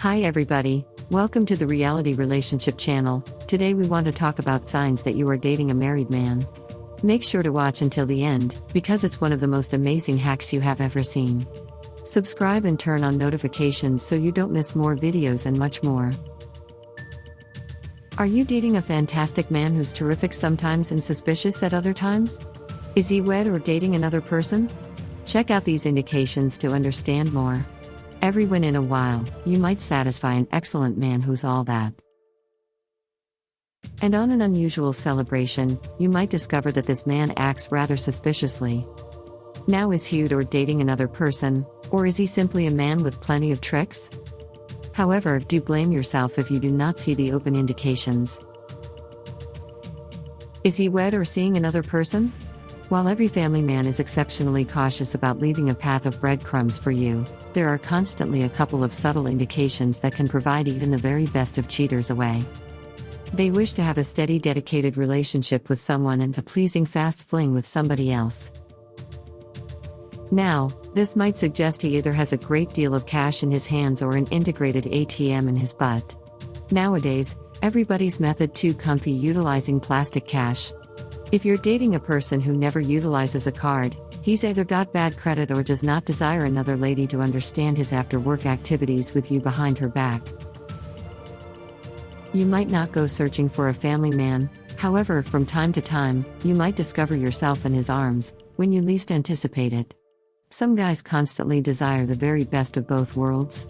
Hi everybody, welcome to the Reality Relationship channel. Today we want to talk about signs that you are dating a married man. Make sure to watch until the end, because it's one of the most amazing hacks you have ever seen. Subscribe and turn on notifications so you don't miss more videos and much more. Are you dating a fantastic man who's terrific sometimes and suspicious at other times? Is he wed or dating another person? Check out these indications to understand more. Every once in a while, you might satisfy an excellent man who's all that. And on an unusual celebration, you might discover that this man acts rather suspiciously. Now is he or dating another person, or is he simply a man with plenty of tricks? However, do blame yourself if you do not see the open indications. Is he wed or seeing another person? While every family man is exceptionally cautious about leaving a path of breadcrumbs for you, there are constantly a couple of subtle indications that can provide even the very best of cheaters away. They wish to have a steady, dedicated relationship with someone and a pleasing fast fling with somebody else. Now, this might suggest he either has a great deal of cash in his hands or an integrated ATM in his butt. Nowadays, everybody's method too comfy utilizing plastic cash. If you're dating a person who never utilizes a card, he's either got bad credit or does not desire another lady to understand his after-work activities with you behind her back. You might not go searching for a family man, however, from time to time, you might discover yourself in his arms, when you least anticipate it. Some guys constantly desire the very best of both worlds.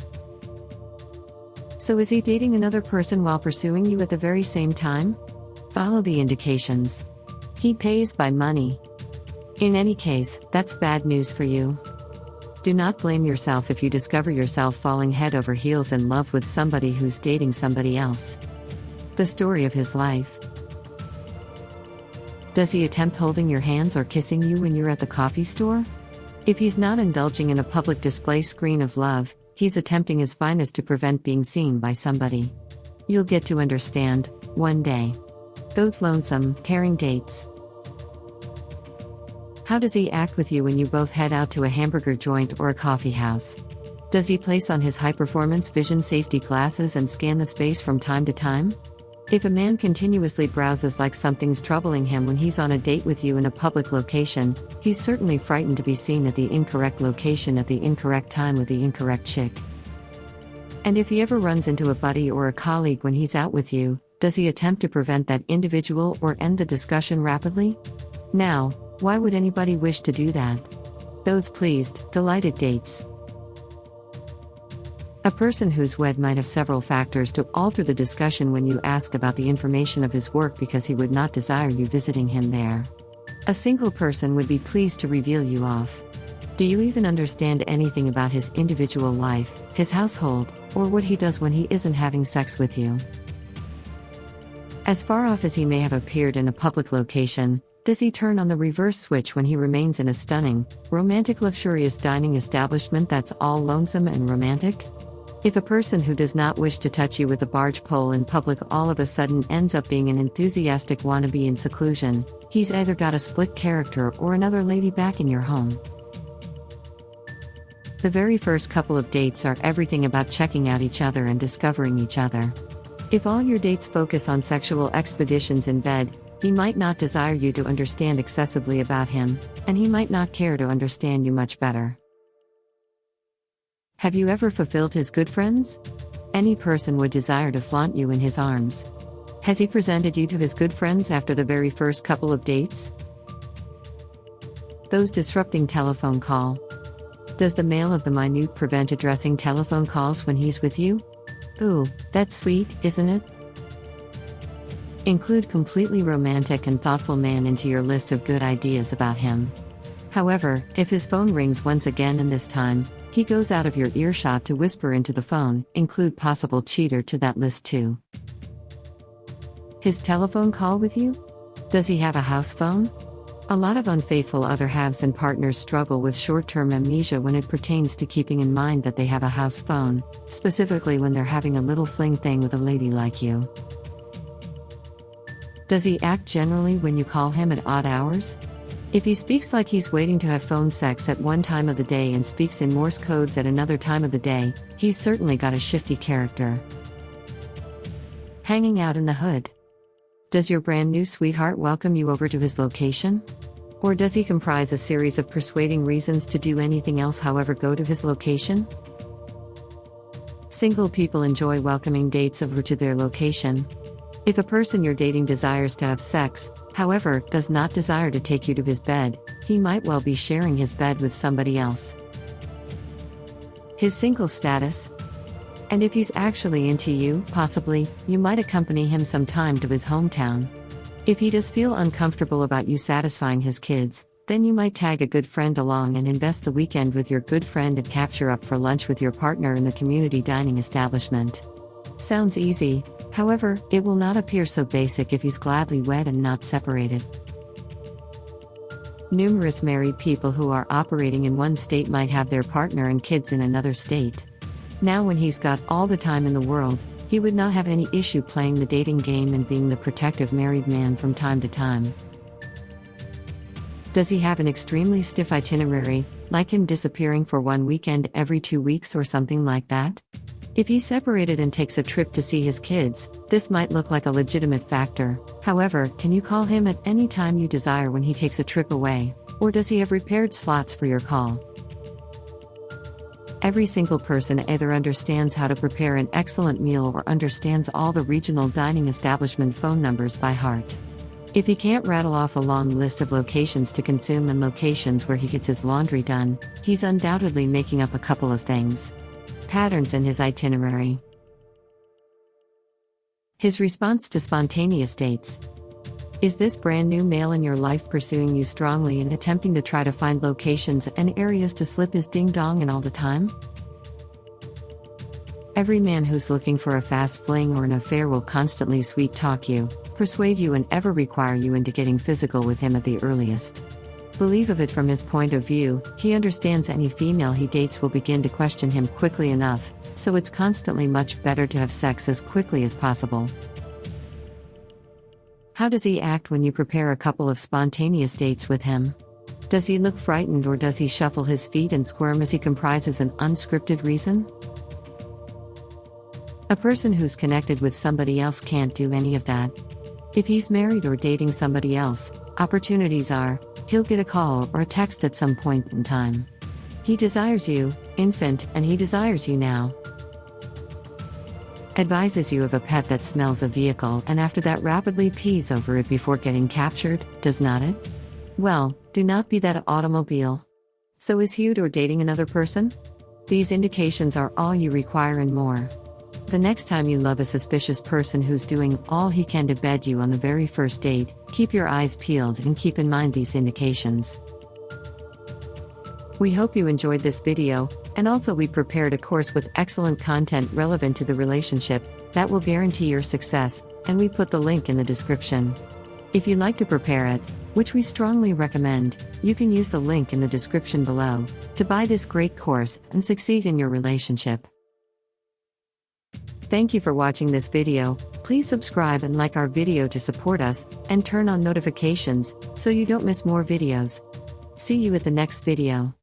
So is he dating another person while pursuing you at the very same time? Follow the indications. He pays by money. In any case, that's bad news for you. Do not blame yourself if you discover yourself falling head over heels in love with somebody who's dating somebody else. The story of his life. Does he attempt holding your hands or kissing you when you're at the coffee store? If he's not indulging in a public display screen of love, he's attempting his finest to prevent being seen by somebody. You'll get to understand, one day. Those lonesome, caring dates. How does he act with you when you both head out to a hamburger joint or a coffee house? Does he place on his high-performance vision safety glasses and scan the space from time to time? If a man continuously browses like something's troubling him when he's on a date with you in a public location, he's certainly frightened to be seen at the incorrect location at the incorrect time with the incorrect chick. And if he ever runs into a buddy or a colleague when he's out with you, does he attempt to prevent that individual or end the discussion rapidly? Now, why would anybody wish to do that? Those pleased, delighted dates. A person who's wed might have several factors to alter the discussion when you ask about the information of his work because he would not desire you visiting him there. A single person would be pleased to reveal you off. Do you even understand anything about his individual life, his household, or what he does when he isn't having sex with you? As far off as he may have appeared in a public location, does he turn on the reverse switch when he remains in a stunning, romantic luxurious dining establishment that's all lonesome and romantic? If a person who does not wish to touch you with a barge pole in public all of a sudden ends up being an enthusiastic wannabe in seclusion, he's either got a split character or another lady back in your home. The very first couple of dates are everything about checking out each other and discovering each other. If all your dates focus on sexual expeditions in bed, he might not desire you to understand excessively about him, and he might not care to understand you much better. Have you ever fulfilled his good friends? Any person would desire to flaunt you in his arms. Has he presented you to his good friends after the very first couple of dates? Those disrupting telephone call. Does the male of the minute prevent addressing telephone calls when he's with you? Ooh, that's sweet, isn't it? Include completely romantic and thoughtful man into your list of good ideas about him. However, if his phone rings once again and this time, he goes out of your earshot to whisper into the phone, include possible cheater to that list too. His telephone call with you? Does he have a house phone? A lot of unfaithful other halves and partners struggle with short-term amnesia when it pertains to keeping in mind that they have a house phone, specifically when they're having a little fling thing with a lady like you. Does he act generally when you call him at odd hours? If he speaks like he's waiting to have phone sex at one time of the day and speaks in Morse codes at another time of the day, he's certainly got a shifty character. Hanging out in the hood. Does your brand new sweetheart welcome you over to his location? Or does he comprise a series of persuading reasons to do anything else, however, go to his location? Single people enjoy welcoming dates over to their location. If a person you're dating desires to have sex, however, does not desire to take you to his bed, he might well be sharing his bed with somebody else. His single status. And if he's actually into you, possibly, you might accompany him sometime to his hometown. If he does feel uncomfortable about you satisfying his kids, then you might tag a good friend along and invest the weekend with your good friend and capture up for lunch with your partner in the community dining establishment. Sounds easy, however, it will not appear so basic if he's gladly wed and not separated. Numerous married people who are operating in one state might have their partner and kids in another state. Now, when he's got all the time in the world, he would not have any issue playing the dating game and being the protective married man from time to time. Does he have an extremely stiff itinerary, like him disappearing for one weekend every 2 weeks or something like that? If he's separated and takes a trip to see his kids, this might look like a legitimate factor. However, can you call him at any time you desire when he takes a trip away? Or does he have repaired slots for your call? Every single person either understands how to prepare an excellent meal or understands all the regional dining establishment phone numbers by heart. If he can't rattle off a long list of locations to consume and locations where he gets his laundry done, he's undoubtedly making up a couple of things. Patterns in his itinerary. His response to spontaneous dates. Is this brand new male in your life pursuing you strongly and attempting to try to find locations and areas to slip his ding-dong in all the time? Every man who's looking for a fast fling or an affair will constantly sweet-talk you, persuade you and ever require you into getting physical with him at the earliest. Believe of it from his point of view, he understands any female he dates will begin to question him quickly enough, so it's constantly much better to have sex as quickly as possible. How does he act when you prepare a couple of spontaneous dates with him? Does he look frightened or does he shuffle his feet and squirm as he comprises an unscripted reason? A person who's connected with somebody else can't do any of that. If he's married or dating somebody else, opportunities are, he'll get a call or a text at some point in time. He desires you, infant, and he desires you now. Advises you of a pet that smells a vehicle and after that rapidly pees over it before getting captured, does not it? Well, do not be that automobile. So is he or dating another person? These indications are all you require and more. The next time you love a suspicious person who's doing all he can to bed you on the very first date, keep your eyes peeled and keep in mind these indications. We hope you enjoyed this video, and also we prepared a course with excellent content relevant to the relationship that will guarantee your success, and we put the link in the description. If you'd like to prepare it, which we strongly recommend, you can use the link in the description below to buy this great course and succeed in your relationship. Thank you for watching this video. Please subscribe and like our video to support us, and turn on notifications so you don't miss more videos. See you at the next video.